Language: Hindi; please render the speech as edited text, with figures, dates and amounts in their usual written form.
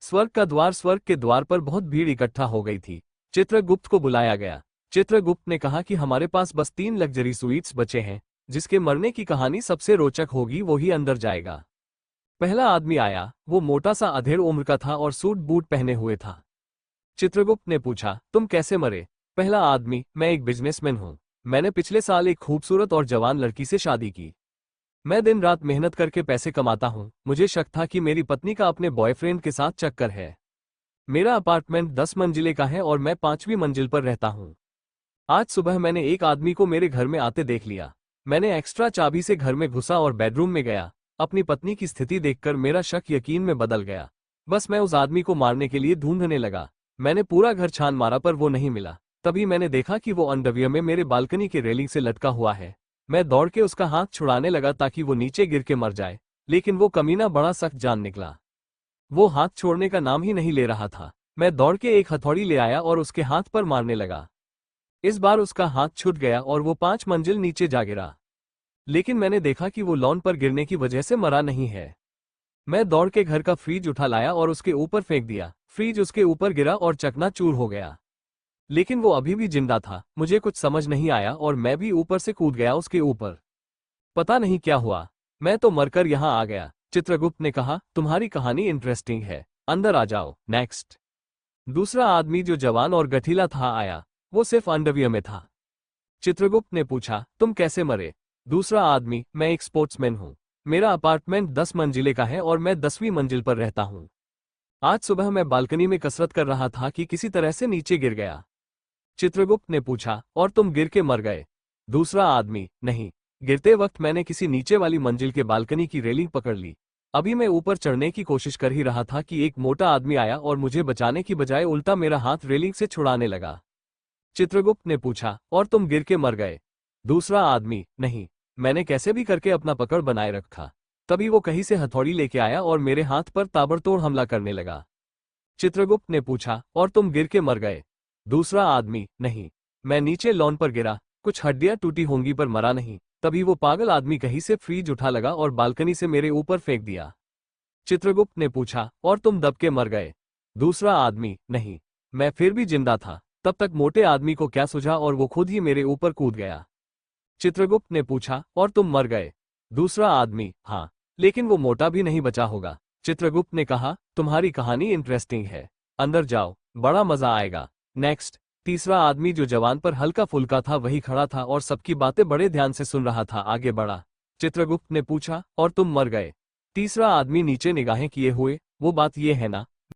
स्वर्ग के द्वार पर बहुत भीड़ इकट्ठा हो गई थी। चित्रगुप्त को बुलाया गया। चित्रगुप्त ने कहा कि हमारे पास बस 3 लग्जरी स्वीट्स बचे हैं, जिसके मरने की कहानी सबसे रोचक होगी वो ही अंदर जाएगा। पहला आदमी आया। वो मोटा सा अधेड़ उम्र का था और सूट बूट पहने हुए था। चित्रगुप्त ने पूछा, तुम कैसे मरे? पहला आदमी, मैं एक बिजनेसमैन हूँ। मैंने पिछले साल एक खूबसूरत और जवान लड़की से शादी की। मैं दिन रात मेहनत करके पैसे कमाता हूँ। मुझे शक था कि मेरी पत्नी का अपने बॉयफ्रेंड के साथ चक्कर है। मेरा अपार्टमेंट 10 मंजिले का है और मैं 5वीं मंजिल पर रहता हूँ। आज सुबह मैंने एक आदमी को मेरे घर में आते देख लिया। मैंने एक्स्ट्रा चाबी से घर में घुसा और बेडरूम में गया। अपनी पत्नी की स्थिति देखकर मेरा शक यकीन में बदल गया। बस मैं उस आदमी को मारने के लिए ढूंढने लगा। मैंने पूरा घर छान मारा पर वो नहीं मिला। तभी मैंने देखा कि वो अंडरवियर में मेरे बालकनी के रेलिंग से लटका हुआ है। मैं दौड़ के उसका हाथ छुड़ाने लगा ताकि वो नीचे गिर के मर जाए, लेकिन वो कमीना बड़ा सख्त जान निकला। वो हाथ छोड़ने का नाम ही नहीं ले रहा था। मैं दौड़ के एक हथौड़ी ले आया और उसके हाथ पर मारने लगा। इस बार उसका हाथ छूट गया और वो 5 मंजिल नीचे जा गिरा। लेकिन मैंने देखा कि वो लॉन पर गिरने की वजह से मरा नहीं है। मैं दौड़ के घर का फ्रिज उठा लाया और उसके ऊपर फेंक दिया। फ्रिज उसके ऊपर गिरा और चकनाचूर हो गया। लेकिन वो अभी भी जिंदा था। मुझे कुछ समझ नहीं आया और मैं भी ऊपर से कूद गया उसके ऊपर। पता नहीं क्या हुआ, मैं तो मरकर यहां आ गया। चित्रगुप्त ने कहा, तुम्हारी कहानी इंटरेस्टिंग है, अंदर आ जाओ। नेक्स्ट। दूसरा आदमी जो जवान और गठीला था आया। वो सिर्फ अंडरवियर में था। चित्रगुप्त ने पूछा, तुम कैसे मरे? दूसरा आदमी, मैं एक स्पोर्ट्समैन हूं। मेरा अपार्टमेंट 10 मंजिले का है और मैं 10वीं मंजिल पर रहता हूं। आज सुबह मैं बालकनी में कसरत कर रहा था कि किसी तरह से नीचे गिर गया। चित्रगुप्त ने पूछा, और तुम गिर के मर गए? दूसरा आदमी, नहीं, गिरते वक्त मैंने किसी नीचे वाली मंजिल के बालकनी की रेलिंग पकड़ ली। अभी मैं ऊपर चढ़ने की कोशिश कर ही रहा था कि एक मोटा आदमी आया और मुझे बचाने की बजाय उल्टा मेरा हाथ रेलिंग से छुड़ाने लगा। चित्रगुप्त ने पूछा, और तुम गिर के मर गए? दूसरा आदमी, नहीं, मैंने कैसे भी करके अपना पकड़ बनाए रखा। तभी वो कहीं से हथौड़ी लेके आया और मेरे हाथ पर ताबड़तोड़ हमला करने लगा। चित्रगुप्त ने पूछा, और तुम गिर के मर गए? दूसरा आदमी, नहीं, मैं नीचे लॉन पर गिरा। कुछ हड्डियां टूटी होंगी पर मरा नहीं। तभी वो पागल आदमी कहीं से फ्रिज उठा लगा और बालकनी से मेरे ऊपर फेंक दिया। चित्रगुप्त ने पूछा, और तुम दब के मर गए? दूसरा आदमी, नहीं, मैं फिर भी जिंदा था। तब तक मोटे आदमी को क्या सूझा और वो खुद ही मेरे ऊपर कूद गया। चित्रगुप्त ने पूछा, और तुम मर गए? दूसरा आदमी, हाँ, लेकिन वो मोटा भी नहीं बचा होगा। चित्रगुप्त ने कहा, तुम्हारी कहानी इंटरेस्टिंग है, अंदर जाओ, बड़ा मजा आएगा। नेक्स्ट। तीसरा आदमी जो जवान पर हल्का फुल्का था वही खड़ा था और सबकी बातें बड़े ध्यान से सुन रहा था। आगे बढ़ा। चित्रगुप्त ने पूछा, और तुम मर गए? तीसरा आदमी नीचे निगाहें किए हुए, वो बात ये है ना,